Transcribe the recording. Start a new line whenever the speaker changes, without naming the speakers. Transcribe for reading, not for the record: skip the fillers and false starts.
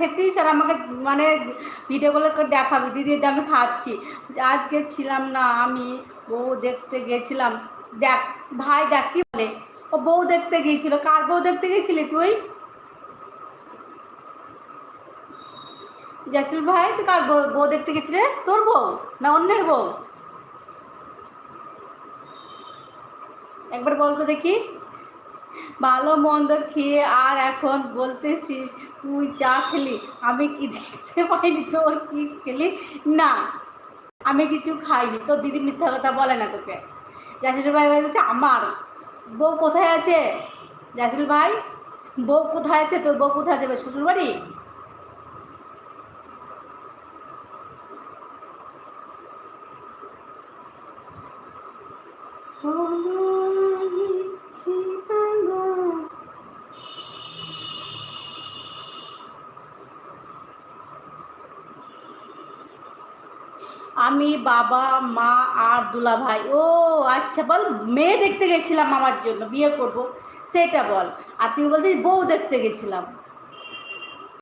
খেতিস আর আমাকে মানে ভিডিও কলে করে দেখাবি দিদি আমি খাচ্ছি। আজকে ছিলাম না, আমি বউ দেখতে গেছিলাম। দেখ ভাই দেখ কি বলে, ও বউ দেখতে গিয়েছিল। কার বউ দেখতে গেছিলি তুই? জাসিল ভাই তুই কার বউ দেখতে গেছিলি? তোর বউ না অন্যের বউ? একবার বলতো দেখি। ভালো মন্দ খেয়ে আর এখন বলতেছিস তুই চা খেলি, আমি কি দেখতে পাইনি তোর কি খেলি? না, আমি কিছু খাইনি। তোর দিদি মিথ্যা কথা বলে না তোকে। জাসিল ভাই ভাই বলছে আমার বউ কোথায় আছে? জাসিল ভাই বউ কোথায় আছে? তোর বউ কোথায় যাবে? শ্বশুর বাড়ি? আমি বাবা মা আর দুলা ভাই। ও আচ্ছা, বল মেয়ে দেখতে গেছিলাম আমার জন্য, বিয়ে করব সেটা বল। আর তুই বলছিস বউ দেখতে গেছিলাম।